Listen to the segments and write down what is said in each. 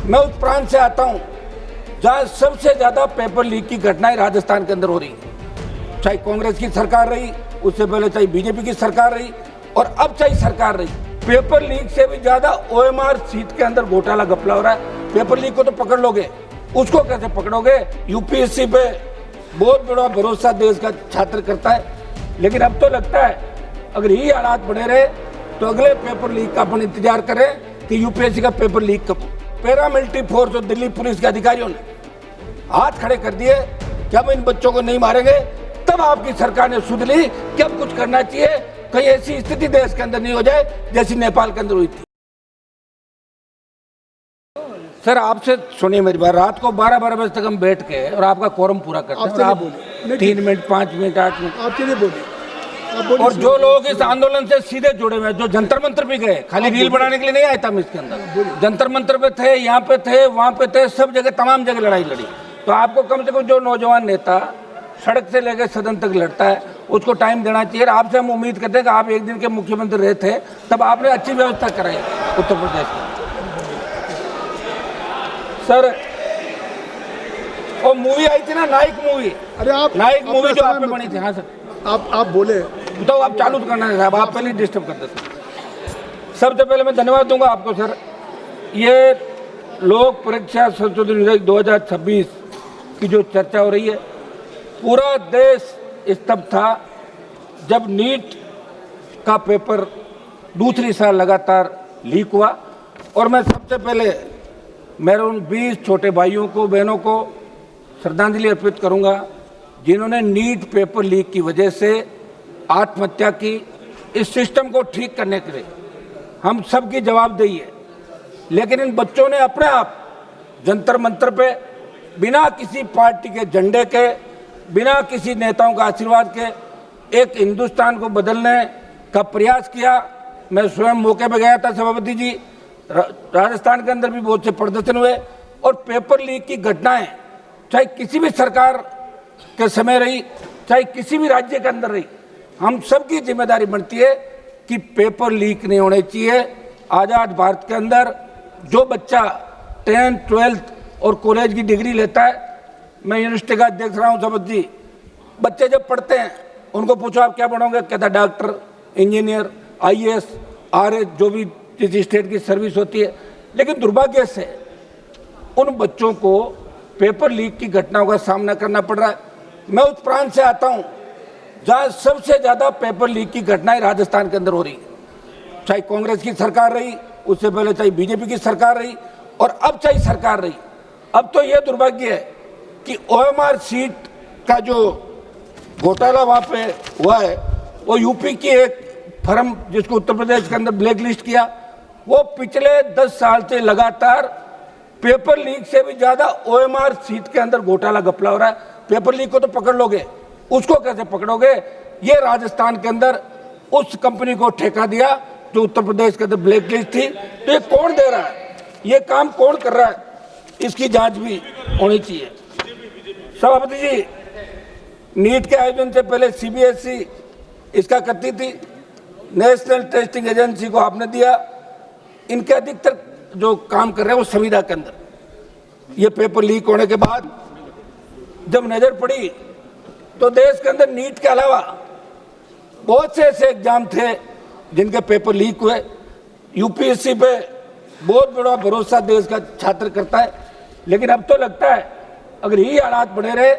मैं उस प्रांत से आता हूं जहां सबसे ज्यादा पेपर लीक की घटनाएं राजस्थान के अंदर हो रही है। चाहे कांग्रेस की सरकार रही, उससे पहले चाहे बीजेपी की सरकार रही और अब चाहे सरकार रही, पेपर लीक से भी ज्यादा ओएमआर सीट के अंदर घोटाला घपला हो रहा है। पेपर लीक को तो पकड़ लोगे, उसको कैसे पकड़ोगे? यूपीएससी पे बहुत बड़ा भरोसा देश का छात्र करता है, लेकिन अब तो लगता है अगर यही हालात बने रहे तो अगले पेपर लीक का अपन इंतजार करें कि यूपीएससी का पेपर लीक कब। पैरामिलिट्री फोर्स और दिल्ली पुलिस के अधिकारियों ने हाथ खड़े कर दिए कि हम इन बच्चों को नहीं मारेंगे। तब आपकी सरकार ने सुध ली कि अब कुछ करना चाहिए, कहीं ऐसी स्थिति देश के अंदर नहीं हो जाए जैसी नेपाल के अंदर हुई थी। सर आपसे सुनिए मेरी बात, रात को 12-12 बजे तक हम बैठ के और आपका कोरम पूरा करते हैं, आप 3 मिनट 5 मिनट 8 मिनट आपके लिए बोलिए। और जो लोग इस आंदोलन से सीधे जुड़े हुए हैं, जो जंतर मंतर भी गए, खाली रील बनाने के लिए नहीं आए था हम इसके अंदर, जंतर मंतर पे थे, यहाँ पे थे, वहाँ पे थे, सब जगह तमाम जगह लड़ाई लड़ी। तो आपको कम से कम जो नौजवान नेता सड़क से लेकर सदन तक लड़ता है उसको टाइम देना चाहिए। आपसे हम उम्मीद करते हैं कि आप एक दिन के मुख्यमंत्री रहे थे, तब आपने अच्छी व्यवस्था कराई उत्तर प्रदेश में। सर वो मूवी आई थी ना, नायक मूवी, अरे आप नायक मूवी जो आप पे बनी थी। हाँ सर आप बोले तो आप चालू करना है साहब, आप पहले डिस्टर्ब कर देते। सबसे पहले मैं धन्यवाद दूंगा आपको सर। ये लोक परीक्षा संशोधन विधेयक 2026 की जो चर्चा हो रही है, पूरा देश स्तब्ध था जब नीट का पेपर दूसरी साल लगातार लीक हुआ। और मैं सबसे पहले मेरे उन 20 छोटे भाइयों को बहनों को श्रद्धांजलि अर्पित करूंगा जिन्होंने नीट पेपर लीक की वजह से आत्महत्या की। इस सिस्टम को ठीक करने के लिए हम सबकी जवाबदेही है, लेकिन इन बच्चों ने अपने आप जंतर मंतर पे बिना किसी पार्टी के झंडे के, बिना किसी नेताओं का आशीर्वाद के एक हिंदुस्तान को बदलने का प्रयास किया। मैं स्वयं मौके पे गया था सभापति जी, राजस्थान के अंदर भी बहुत से प्रदर्शन हुए। और पेपर लीक की घटनाएं चाहे किसी भी सरकार के समय रही, चाहे किसी भी राज्य के अंदर रही, हम सबकी जिम्मेदारी बनती है कि पेपर लीक नहीं होने चाहिए। आज़ाद भारत के अंदर जो बच्चा 10th 12th और कॉलेज की डिग्री लेता है, मैं यूनिवर्सिटी का अध्यक्ष रहा हूँ सभापति जी, बच्चे जब पढ़ते हैं उनको पूछो आप क्या पढ़ोगे, कहता डॉक्टर, इंजीनियर, IAS, RS, जो भी जिस स्टेट की सर्विस होती है। लेकिन दुर्भाग्य से उन बच्चों को पेपर लीक की घटनाओं का सामना करना पड़ रहा है। मैं उस प्रांत से आता हूं जहां सबसे ज्यादा पेपर लीक की घटनाएं राजस्थान के अंदर हो रही है। चाहे कांग्रेस की सरकार रही, उससे पहले चाहे बीजेपी की सरकार रही और अब चाहे सरकार रही। अब तो यह दुर्भाग्य है कि OMR सीट का जो घोटाला वहां पे हुआ है, वो यूपी की एक फर्म जिसको उत्तर प्रदेश के अंदर ब्लैक लिस्ट किया, वो पिछले 10 साल से लगातार पेपर लीक से भी ज्यादा OMR सीट के अंदर घोटाला घपला हो रहा है। पेपर लीक को तो पकड़ लोगे, उसको कैसे पकड़ोगे? ये राजस्थान के अंदर उस कंपनी को ठेका दिया जो उत्तर प्रदेश के अंदर ब्लैक लिस्ट थी। तो ये कौन दे रहा है, ये काम कौन कर रहा है, इसकी जांच भी होनी चाहिए। सभापति जी, नीट के आयोजन से पहले CBSE इसका करती थी, नेशनल टेस्टिंग एजेंसी को आपने दिया। इनके अधिकतर जो काम कर रहे हैं वो संविदा के अंदर। ये पेपर लीक होने के बाद जब नजर पड़ी तो देश के अंदर नीट के अलावा बहुत से ऐसे एग्जाम थे जिनके पेपर लीक हुए। यूपीएससी पे बहुत बड़ा भरोसा देश का छात्र करता है, लेकिन अब तो लगता है अगर यही हालात बने रहे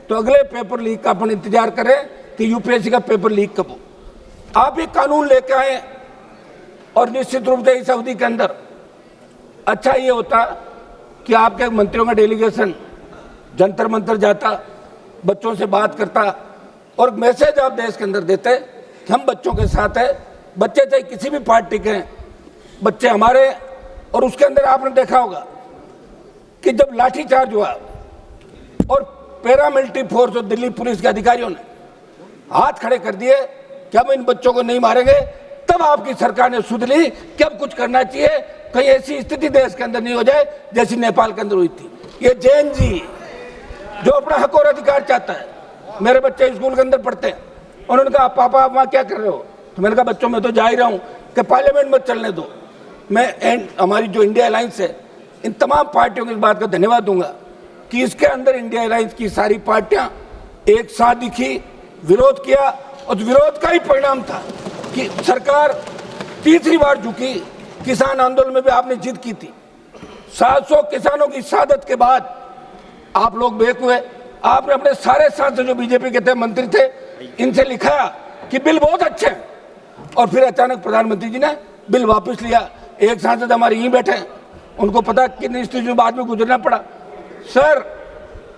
तो अगले पेपर लीक का अपन इंतजार करें कि यूपीएससी का पेपर लीक कब हो। आप एक कानून लेके आए और निश्चित रूप से इस अवधि के अंदर अच्छा ये होता कि आपके मंत्रियों का डेलीगेशन जंतर मंतर जाता, बच्चों से बात करता और मैसेज आप देश के अंदर देते कि हम बच्चों के साथ है। बच्चे चाहे किसी भी पार्टी के हैं, बच्चे हमारे। और उसके अंदर आपने देखा होगा कि जब लाठीचार्ज हुआ और पैरामिलिट्री फोर्स और दिल्ली पुलिस के अधिकारियों ने हाथ खड़े कर दिए कि हम इन बच्चों को नहीं मारेंगे, तब आपकी सरकार ने सुध ली कि अब कुछ करना चाहिए, कहीं ऐसी स्थिति देश के अंदर नहीं हो जाए जैसी नेपाल के अंदर हुई थी। ये जैन जी जो अपना हक और अधिकार चाहता है, मेरे बच्चे स्कूल के अंदर पढ़ते हैं, उन्होंने कहा पापा आप वहाँ क्या कर रहे हो? तो मैंने कहा बच्चों मैं तो जा ही रहा हूँ कि पार्लियामेंट मत चलने दो। मैं हमारी जो इंडिया अलायंस है इन तमाम पार्टियों को इस बात का धन्यवाद दूंगा कि इसके अंदर इंडिया अलायंस की सारी पार्टियां एक साथ दिखी, विरोध किया, और विरोध का ही परिणाम था कि सरकार तीसरी बार झुकी। किसान आंदोलन में भी आपने जिद की थी। 700 किसानों की शहादत के बाद आप लोग बेक हुए। आपने अपने सारे सांसद जो बीजेपी के थे, मंत्री थे, इनसे लिखा कि बिल बहुत अच्छे हैं, और फिर अचानक प्रधानमंत्री जी ने बिल वापस लिया। एक सांसद हमारे यहीं बैठे हैं, उनको पता कितनी स्थितियों बाद में गुजरना पड़ा। सर,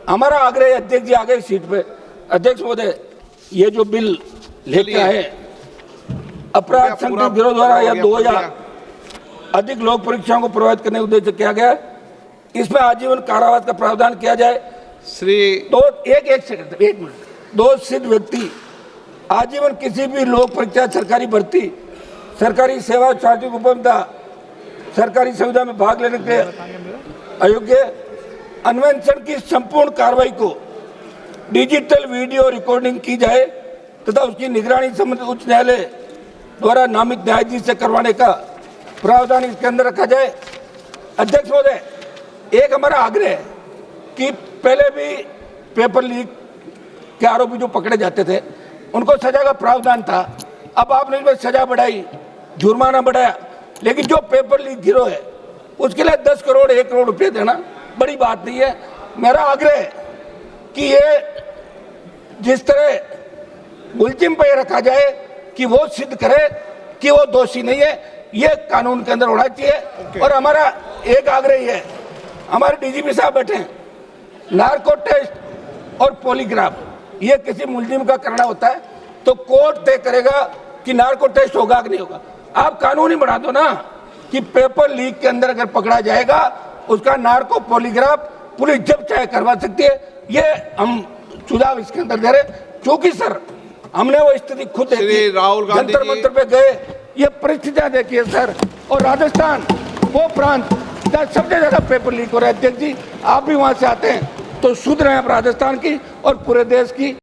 हमारा आग्रह है, अध्यक्ष जी आ गए सीट पे। अध्यक्ष महोदय, ये जो बिल लेके आए, अपराध संगठन गिरोह द्वारा या 2 या अधिक लोक परीक्षाओं को प्रभावित करने के उद्देश्य से किया गया, इसमें आजीवन कारावास का प्रावधान किया जाए। एक मिनट, 2 सिद्ध व्यक्ति आजीवन किसी भी लोक परीक्षा, सरकारी भर्ती, सरकारी सेवा, सार्वजनिक उपभोक्ता, सरकारी सुविधा में भाग लेने के अयोग्य, अन्वेषण की संपूर्ण कार्रवाई को डिजिटल वीडियो रिकॉर्डिंग की जाए तथा उसकी निगरानी संबंधित उच्च न्यायालय द्वारा नामित न्यायाधीश से करवाने का प्रावधान इसके अंदर रखा जाए। अध्यक्ष महोदय, एक हमारा आग्रह है कि पहले भी पेपर लीक के आरोपी जो पकड़े जाते थे उनको सजा का प्रावधान था। अब आपने इसमें सजा बढ़ाई, जुर्माना बढ़ाया, लेकिन जो पेपर लीक गिरोह है उसके लिए 10 करोड़ 1 करोड़ रुपये देना बड़ी बात नहीं है। मेरा आग्रह है कि ये जिस तरह मुलजिम पे रखा जाए कि वो सिद्ध करे कि वो दोषी नहीं है, ये कानून के अंदर होना चाहिए। और हमारा एक आग्रह है, हमारे डीजीपी साहब बैठे हैं, नार्को टेस्ट और पॉलीग्राफ ये किसी मुलजिम का करना होता है तो कोर्ट तय करेगा कि नार्को टेस्ट होगा कि नहीं होगा। आप कानून ही बना दो ना कि पेपर लीक के अंदर अगर पकड़ा जाएगा उसका नार्को पॉलीग्राफ पुलिस जब चाहे करवा सकती है। ये हम सुझाव इसके अंदर दे रहे, क्योंकि सर हमने वो स्थिति खुद देखी, जंतर मंतर पे गए, ये परिस्थितियां देखी है सर। और राजस्थान वो प्रांत जहाँ सबसे ज्यादा पेपर लीक हो रहा है। अध्यक्ष जी, आप भी वहां से आते हैं, तो शुद्ध रहे आप राजस्थान की और पूरे देश की।